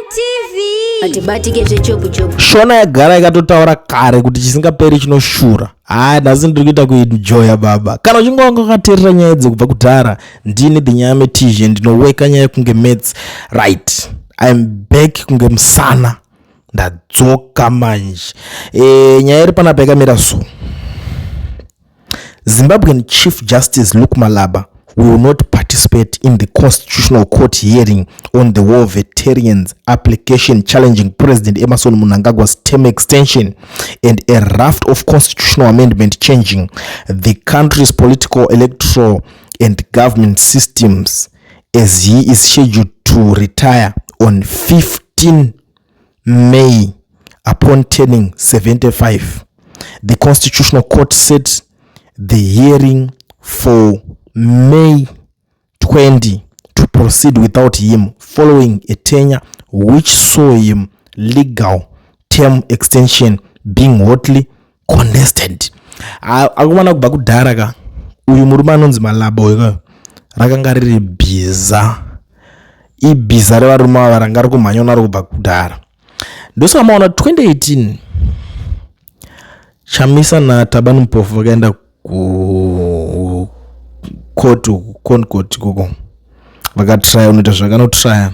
TV atibatike zvechopu chopu. Shona yagara yakatotaura kare kuti chisingaperi chinoshura. Nhasi ndiri kuita kuenjoya baba. Kana uchinge wakateerera nyaya dzekubva kudhara, ndini Dinyame Tizhe ndinoweka nyaya kunge Mets. Right. I'm back kunge Musana. Ndadzoka manje. Nyaya iri panapa yakamira so. Zimbabwean Chief Justice Luke Malaba will not participate in the Constitutional Court hearing on the War Veterans application challenging President Emerson Mnangagwa's term extension and a raft of constitutional amendment changing the country's political, electoral and government systems, as he is scheduled to retire on 15 May upon turning 75. The Constitutional Court set the hearing for May 20 to proceed without him following a tenure which saw him legal term extension being hotly contested. Akumana kubva kudhara ka uyu murume anonzi Malaba uyu rakanga riri bhiza. Ibhiza revarume ava ranga riri kumhanya naro kubva kudhara. Ndosa maona 2018 Chamisa na Tabani Mpofu vakaenda ku Concourt koko vakatry unoita zvakanotrya,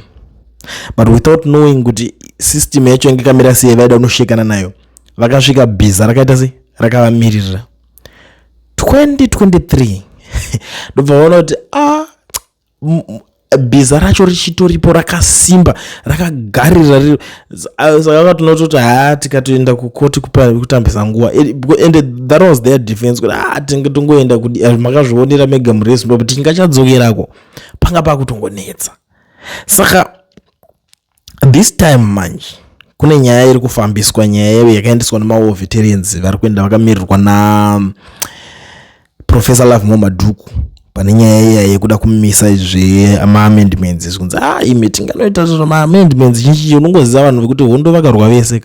but without knowing kuti system yacho inge kamira sei vaida unoshekana nayo, vakasvika bhiza rakaita sei rakavamirira 2023 ndobva vaona kuti bhiza racho richitoripo rakasimba rakagarira riri. Saka tinototi tikatoenda kukoti kutambisa nguva, and that was their defense kuti tinge tongoenda makazvionera mega muresi ndokuti tingachadzokerako panga pakutongonetsa. Saka this time manje kune nyaya iri kufambiswa, nyaya yakaendeswa nemaWar Veterans vari kuenda vakamirirwa na Professor Love Momaduku pane nyaya yekuda kumisa ama-amendments zikunzi ime tinganoita ma-amendments chinchi unongoziva vanhu vekuti hondo vakarwa vese.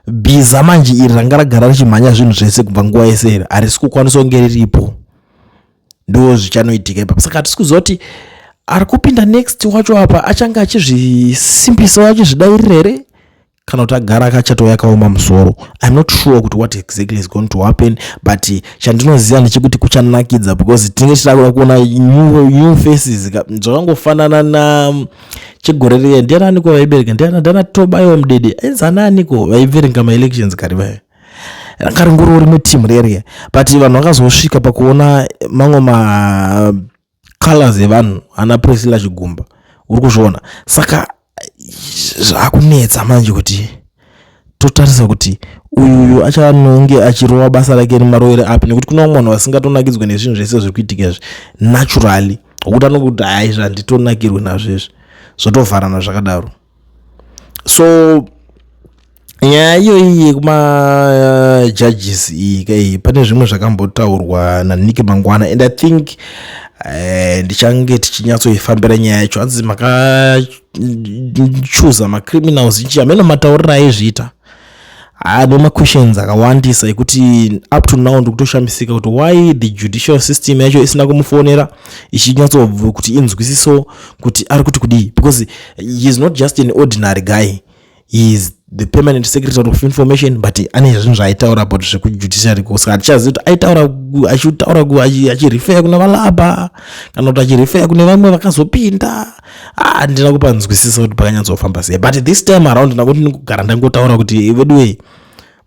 Bhiza manje iri ranga ragara richimhanya zvinhu zvese kubva nguva yese harisi kukwanisa kunge riripo, ndo zvichanoitika ipapo. Saka hatisi kuziva kuti ari kupinda next wacho apa achange achizvisimbisa achizvidairira here kana kuti agara akachatoya akaoma musoro. I'm not sure kuti what exactly is going to happen, but chandinoziva ndechekuti kuchanakidza because tinenge tichida kuona new faces zvakangofanana na chigore riya. Ndianiko vaibereka? Ndiana Tobayo Mdede enzananiko vaiverenga ma-elections kare vayo ranga ringori rimwe team reriya, but vanhu vakazosvika pakuona mamwe ma-colors evanhu ana Priscilla Chigumba uri kuzviona. Saka zvakunetsa manje kuti totarisa kuti uyu achanonge achirova basa rake nemarovere api, nekuti kuna munhu vasingatonakidzwe nezvinhu zvese zviri kuitika izvi naturally, ukuti anokuti hayi handitonakirwe nazvo izvi zvotovharana zvakadaro. So nyaya iyoyi yekuma-judges iyi pane zvimwe zvakambotaurwa naNiki Mangwana, and I think ndichange tichinyatsoifambira nyaya yacho. Hanzi makachuza macriminals ichi amene mataurira aizviita nemaquestions akawandisa ekuti up to now ndikutoshamisika kuti why the judicial system yacho isina kumufonera ichinyatsobva kuti inzwisiso kuti ari kuti kudii, because he is not just an ordinary guy, he is the permanent secretary of information, but ane zvinhu zvaaitaura about zvekujudiciary. Saka hatichazivi kuti achitaura achirifeya kuna Malaba kana kuti achirifeya kune vamwe vakazopinda. Handina kupa nzwisisa kuti pakanyatsofamba sei, but this time around ndakuti ndikugara ndangotaura kuti veduwe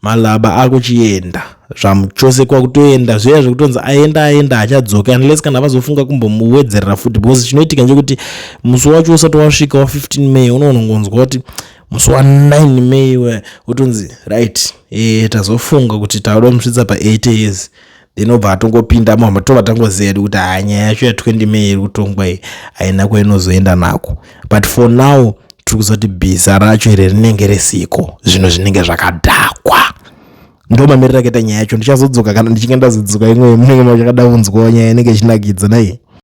Malaba akuchienda zvamuchose kwakutoenda zviya zvekutonzi aenda achadzoka, unless kana vazofunga kumbomuwedzerera futi, because chinoitika ndechekuti musi wacho usati wasvika wa 15 May unongonzwa kuti musi wa 9 May utonzi right tazofunga kuti tauda musvitsa pa 8 years, then obva atongopinda mamwe tova tangoziva kuti nyaya yacho ya 20 May iri kutongwa haina kwainozoenda nako. But for now tiri kuziva kuti bhiza racho iri rinenge risiko, zvinhu zvinenge zvakadhakwa. Ndo mamiriro akaita nyaya yacho. Ndichazodzoka kana ndichinge ndazodzoka imwe munenge machakada kunzwa nyaya inenge ichinakidza naye.